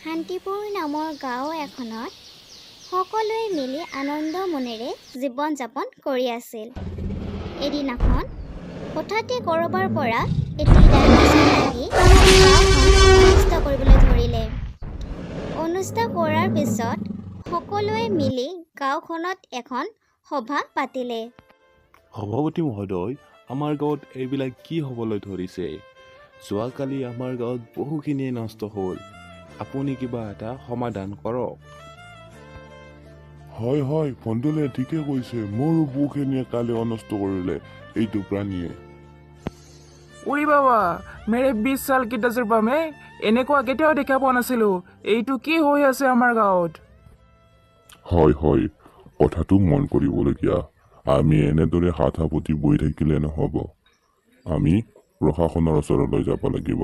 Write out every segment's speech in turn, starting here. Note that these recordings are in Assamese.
শান্তিপুৰ নামৰ গাঁও এখনত সকলোৱে মিলি আনন্দ মনেৰে জীৱন যাপন কৰি আছিল। এদিনাখন হঠাতে ক'ৰবাৰ পৰা এটি ডাইনোছৰ আহি গাঁওখন অনিষ্ট কৰিবলৈ ধৰিলে। অনিষ্ট কৰাৰ পিছত সকলোৱে মিলি গাঁওখনত এখন সভা পাতিলে। সভাপতি মহোদয়, আমাৰ গাঁৱত এইবিলাক কি হ'বলৈ ধৰিছে? যোৱাকালি আমাৰ গাঁৱত বহুখিনিয়ে নষ্ট হ'ল। আপুনি কিবা এটা সমাধান কৰক। হয় ভণ্ডলে ঠিকে কৈছে, মোৰো বহুখিনিয়ে কালি অনষ্ট কৰিলে এইটো প্ৰাণীয়ে। উৰি বাবা, মেৰে 20 সাল কি তজুৰ্বা মে এনেকুৱা কেতিয়াও দেখা পোৱা নাছিলো। এইটো কি হৈ আছে আমাৰ গাঁৱত? হয় কথাটো মন কৰিবলগীয়া। আমি এনেদৰে হাত সাবটি বহি থাকিলে নহ'ব। আমি প্ৰশাসনৰ ওচৰলৈ যাব লাগিব।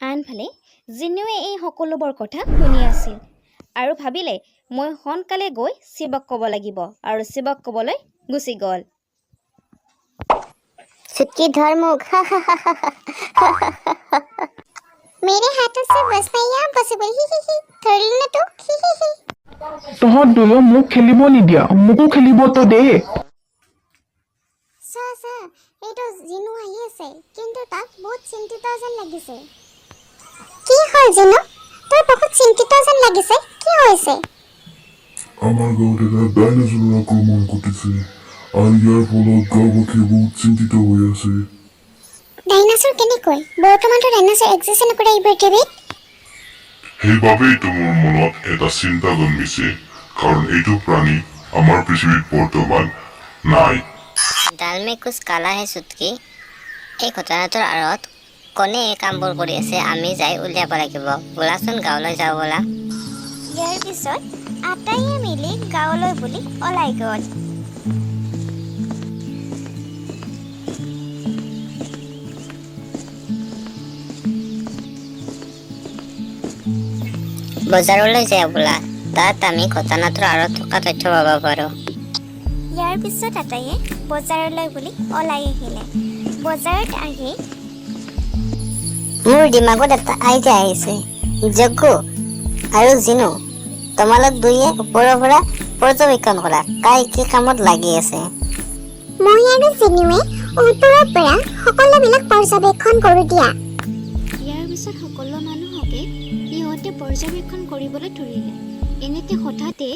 আনফালে জিনুৱে এই সকলোবোৰ কথা শুনি আছিল আৰু ভাবিলে মই সোনকালে গৈ শিৱক ক'ব লাগিব, আৰু শিৱক ক'বলৈ গুচি গ'ল। चुटकी धर मुख मेरे हाथों से बस नहीं इम्पॉसिबल धरली ना तो তহঁত দুয়ো মোক খেলিব নিদিয়া, মোকো খেলিবতো দে। চা এইটো জিনু আহি আছে, কিন্তু তাক বহুত চিন্তিত যেন লাগিছে। কি হ'ল জিনু, তই বহুত চিন্তিত যেন লাগিছে, কি হৈছে? আমাৰ গাঁৱত এটা ডাইনোছৰৰ আক্ৰমণ ঘটিছে আৰু ইয়াৰ ফলত গাঁওবাসী বহুত চিন্তিত হৈ আছে। ডাইনোছৰ কেনেকৈ? বৰ্তমানতো ডাইনোছৰ এক্সিষ্ট নকৰে এই পৃথিৱীত। সেইবাবেইতো মোৰ মনত এটা চিন্তা জন্মিছে, কাৰণ এইটো প্ৰাণী আমাৰ পৃথিৱীত বৰ্তমান নাই। ডাল মে কুছ কালা হে চুটকি। এই ঘটনাটোৰ আঁৰত কোনে এই কামবোৰ কৰি আছে আমি যাই উলিয়াব লাগিব। ব'লাচোন গাঁৱলৈ যাওঁ ব'লা। ইয়াৰ পিছত আটাইয়ে মিলি গাঁৱলৈ বুলি ওলাই গ'ল। বজাৰলৈ যাওঁ ব'লা, তাত আমি ঘটনাটোৰ আঁৰত থকা তথ্য পাব পাৰোঁ। ইয়াৰ পিছত আটাইয়ে বজাৰলৈ বুলি ওলাই আহিলে। বজাৰত আহি মোৰ দিমাগত এটা আইডিয়া আহিছে। যজ্ঞ আৰু জিনু, তোমালোক দুয়ে ওপৰৰ পৰা পৰ্যবেক্ষণ কৰা কাই কি কামত লাগি আছে। মই আৰু জিনুৱে ওপৰৰ পৰা সকলোবিলাক পৰ্যবেক্ষণ কৰোঁ দিয়া। ইয়াৰ পিছত সকলো মানুহকে সিহঁতে পৰ্যবেক্ষণ কৰিবলৈ ধৰিলে। এনেতে হঠাতে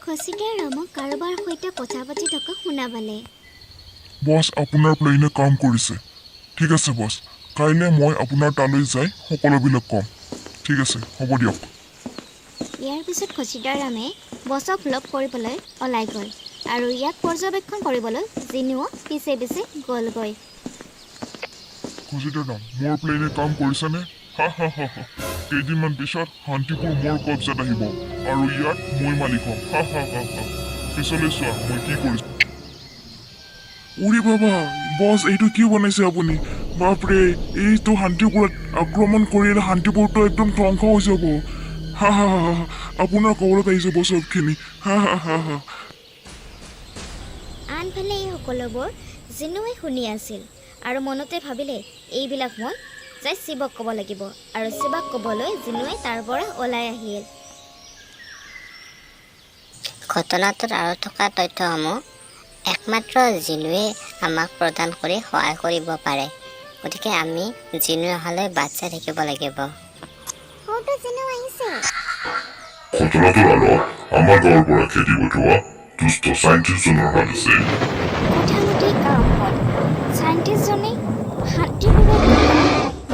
খচিদাৰ ৰামক কাৰোবাৰ সৈতে কথা পাতি থকা শুনা পালে। বছ, আপোনাৰ প্লেনে কাম কৰিছে। ঠিক আছে বছ, কাইলৈ মই আপোনাৰ তালৈ যাই সকলোবিলাক ক'ম। ঠিক আছে, হ'ব দিয়ক। ইয়াৰ পিছত খচিদাৰ ৰামে বছক লগ কৰিবলৈ ওলাই গ'ল আৰু ইয়াক পৰ্যবেক্ষণ কৰিবলৈ জিনুও পিছে পিছে গ'লগৈ। খুচিদাৰ নাম, মোৰ প্লেনে কাম কৰিছেনে? কেইদিনমান পিছত শান্তিপুৰ মোৰ কব্জাত আহিব আৰু ইয়াত মই মালিক হ'ম। পিছলৈ চোৱা মই কি কৰিছো। উৰি বাবা, বছ এইটো কি বনাইছে আপুনি? বাপৰে, এইটো শান্তিপুৰত আক্ৰমণ কৰিলে শান্তিপুৰটো একদম ধ্বংস হৈ যাব। আপোনাৰ কবলত আহিছে বছৰখিনি। আনফালে এই সকলোবোৰ জিনুৱে শুনি আছিল আৰু মনতে ভাবিলে এইবিলাক মই যাই শিৱক ক'ব লাগিব, আৰু শিৱক ক'বলৈ জিনুৱে তাৰ পৰা ওলাই আহিল। ঘটনাটোৰ আঁৰত থকা তথ্যসমূহ একমাত্ৰ জিনুৱে আমাক প্ৰদান কৰি সহায় কৰিব পাৰে। গতিকে আমি জিনু অহালৈ বাট চাই থাকিব লাগিব। হয়তো জিনু আহিছে। ঘটনাটোৰ আঁৰত আমাৰ গাঁৱৰ পৰা খেদি পঠোৱা দুষ্ট চাইণ্টিষ্টজনৰ হাত আছে। কথামতে গাঁওখন চাইণ্টিষ্টজনে শান্তিপুৰত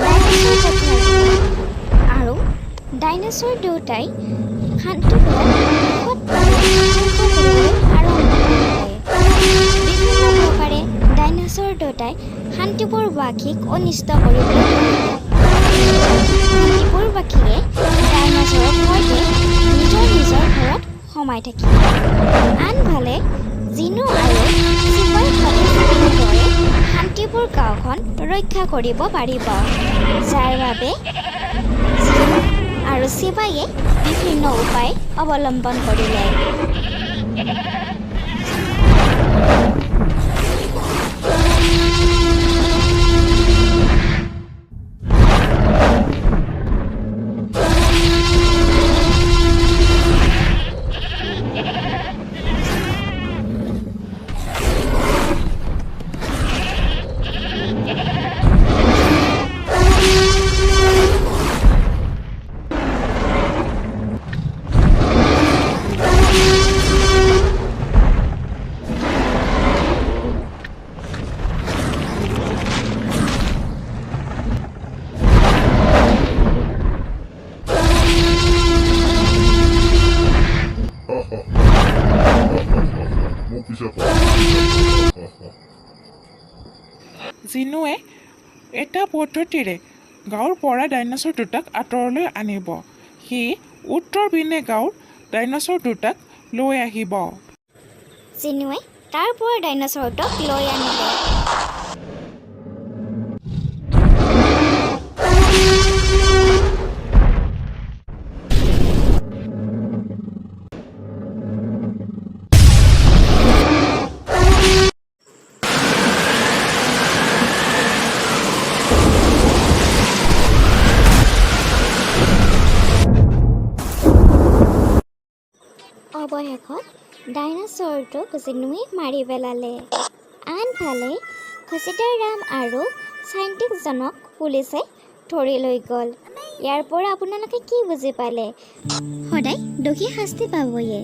ডাইনোছৰ পঠিয়াইছিল আৰু ডাইনোছৰ দেউতাই শান্তিপুৰত বিভিন্ন প্ৰকাৰে ডাইনোছৰ দেউতাই শান্তিপুৰবাসীক অনিষ্ট কৰিবলৈ ধৰিলে। শান্তিপুৰবাসীয়ে ডাইনোছৰৰ সৈতে নিজৰ ঘৰত সোমাই থাকিল। আনফালে জিনু আৰু শিৱই ভাবিছিল শান্তিপুৰ গাঁওখন ৰক্ষা কৰিব পাৰিব, যাৰ বাবে জিনু আৰু চিপাহীয়ে বিভিন্ন উপায় অৱলম্বন কৰিলে। মোক পিছে জিনুৱে এটা পদ্ধতিৰে গাঁৱৰ পৰা ডাইনছৰ দুটাক আঁতৰলৈ আনিব। সি উত্তৰ পিনে গাঁৱৰ ডাইনছৰ দুটাক লৈ আহিব। জিনুৱে তাৰ পৰা ডাইনছৰটোক লৈ আনিলে। অৱশেষত ডাইনছৰটোক জিনুৱে মাৰি পেলালে। আনফালে খচিতাৰ ৰাম আৰু চাইণ্টিষ্টজনক পুলিচে ধৰি লৈ গ'ল। ইয়াৰ পৰা আপোনালোকে কি বুজি পালে? সদায় দোষী শাস্তি পাবয়ে।